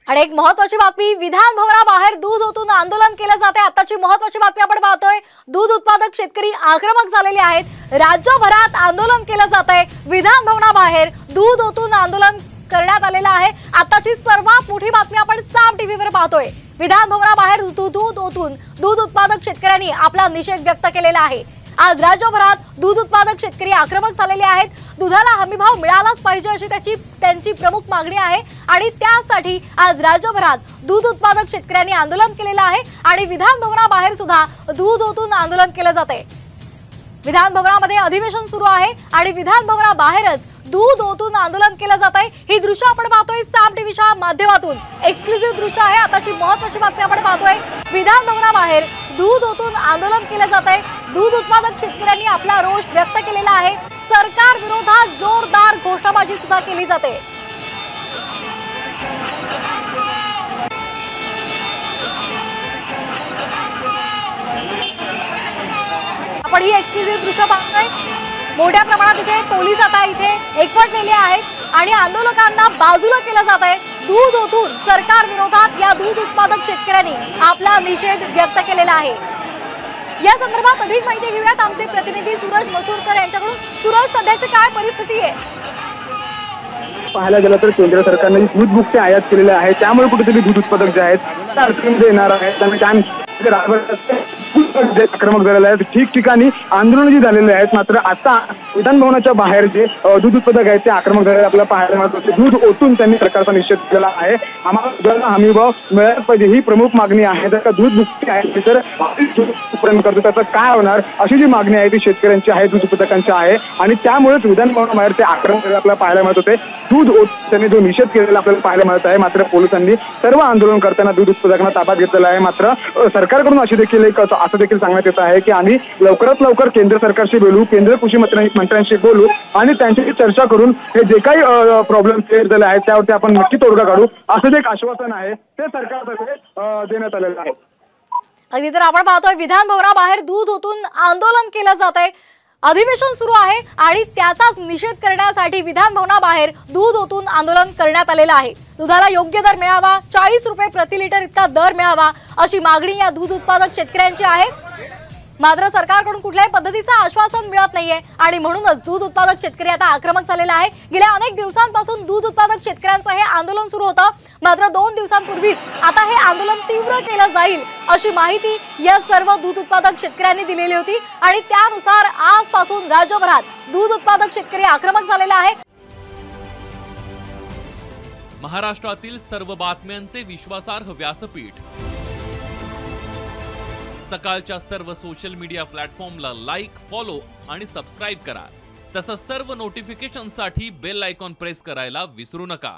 आणि एक महत्त्वाची बातमी, विधान भवनाबाहेर दूध ओतून आंदोलन केले जाते। आताची महत्त्वाची बातमी आपण पाहतोय, दूध उत्पादक शेतकरी आक्रमक झालेले आहेत। राज्यभरात आंदोलन केले जाते। विधान भवनाबाहेर दूध ओतून आंदोलन करण्यात आलेलं आहे। आताची सर्वात मोठी बातमी आपण साम टीव्हीवर पाहतोय। विधान भवनाबाहेर दूध ओतून दूध उत्पादक शेतकऱ्यांनी आपला निषेध व्यक्त केलेला आहे। आज राज्यभरात दूध उत्पादक शेतकरी आक्रमक झालेले आहेत। दुधाला हमीभाव मिळालाच पाहिजे अशी त्यांची प्रमुख मागणी आहे आणि त्यासाठी आज राज्यभरात दूध उत्पादक शेतकऱ्यांनी आंदोलन केलेलं आहे आणि विधान भवनाबाहेर सुद्धा दूध ओतून आंदोलन केले जाते। विधान भवनामध्ये अधिवेशन सुरू आहे आणि विधान भवनाबाहेरच दूध ओतून आंदोलन केले जात आहे। ही दृश्य आपण पाहतोय साम टीव्हीच्या माध्यमातून, एक्सक्लुझिव्ह दृश्य आहे। आताची महत्त्वाची बातमी आपण पाहतोय, विधान भवनाबाहेर दूध ओतून आंदोलन केले जात आहे। दूध उत्पादक शेतकऱ्यांनी आपला रोष व्यक्त केलेला आहे। सरकार विरोधात जोरदार घोषणाबाजी सुद्धा केली जाते। आपण ही एक्सक्लुझिव्ह दृश्य पाहतोय। मोठ्या प्रमाणात इथे पोलीस आता इथे एकवटलेले आहेत आणि आंदोलकांना बाजूला केलं जात आहे। दूध ओतून सरकार विरोधात या दूध उत्पादक शेतकऱ्यांनी आपला निषेध व्यक्त केलेला आहे। या संदर्भात अधिक माहिती घेऊयात आमचे प्रतिनिधी सूरज मसूरकर यांच्याकडून। सूरज, सध्याची काय परिस्थिती आहे? पाहायला गेलं तर केंद्र सरकारने दूध मुक्त आयात केलेले आहे, त्यामुळे कुठेतरी दूध उत्पादक जे आहेत त्या अडचणीमध्ये येणार आहेत आणि आक्रमक झालेले आहेत। ठिकठिकाणी आंदोलन जी झालेले आहेत, मात्र आता विधान भवनाच्या बाहेर जे दूध उत्पादक आहेत ते आक्रमक झालेले आपल्याला पाहायला मिळत होते। दूध ओतून त्यांनी सरकारचा निषेध केला आहे। आम्हाला दुधाला हमीभाव मिळाला पाहिजे ही प्रमुख मागणी आहे। जर का दूध मुक्ती आहे तर पर्यंत करतो त्याचं काय होणार अशी जी मागणी आहे ती शेतकऱ्यांची आहे, दूध उत्पादकांची आहे आणि त्यामुळेच विधान भवनाबाहेर ते आक्रमक झालेले आपल्याला पाहायला मिळत होते। दूध त्यांनी जो निषेध केलेला आपल्याला पाहायला मिळत आहे, मात्र पोलिसांनी सर्व आंदोलन करताना दूध उत्पादकांना ताब्यात घेतलेला आहे। मात्र सरकारकडून अशी देखील असं देखील सांगण्यात येत आहे की आम्ही लवकरात लवकर केंद्र सरकारशी बोलू, केंद्रीय कृषी मंत्र्यांशी बोलू आणि त्यांच्याशी चर्चा करून हे जे काही प्रॉब्लेम क्रिएट झाले आहेत त्यावरती आपण नक्की तोडगा काढू असं जे एक आश्वासन आहे ते सरकारतर्फे देण्यात आलेलं आहे। अगदी तर आपण पाहतोय विधान भवनाबाहेर दूध ओतून आंदोलन केलं जात आहे। अधिवेशन सुरू आहे आणि त्याचाच निषेध करण्यासाठी विधान भवनाबाहेर दूध ओतून आंदोलन करण्यात आलेलं आहे। दुधाला योग्य दर मिळावा, 40 रुपये प्रति लिटर इतका दर मिळावा अशी मागणी या दूध उत्पादक शेतकऱ्यांची आहे। मात्र सरकारकडून कुठल्याही पद्धतीचं आश्वासन मिळत नाहीये आणि म्हणूनच दूध उत्पादक शेतकरी आता आक्रमक झालेला आहे। गेल्या अनेक दिवसांपासून दूध उत्पादक शेतकऱ्यांचं हे आंदोलन सुरू होतं, मात्र 2 दिवसांपूर्वीच आता हे आंदोलन तीव्र केलं जाईल अशी माहिती या सर्व दूध उत्पादक शेतकऱ्यांनी दिलेली होती आणि त्यानुसार आजपासून राज्यभरात दूध उत्पादक शेतकरी आक्रमक झालेला आहे। महाराष्ट्रातील सर्व बातम्यांचे विश्वासार्ह व्यासपीठ, सकाळच्या सर्व सोशल मीडिया प्लॅटफॉर्मला लाईक, फॉलो आणि सबस्क्राइब करा। तसंच सर्व नोटिफिकेशनसाठी बेल आयकॉन प्रेस करायला विसरू नका।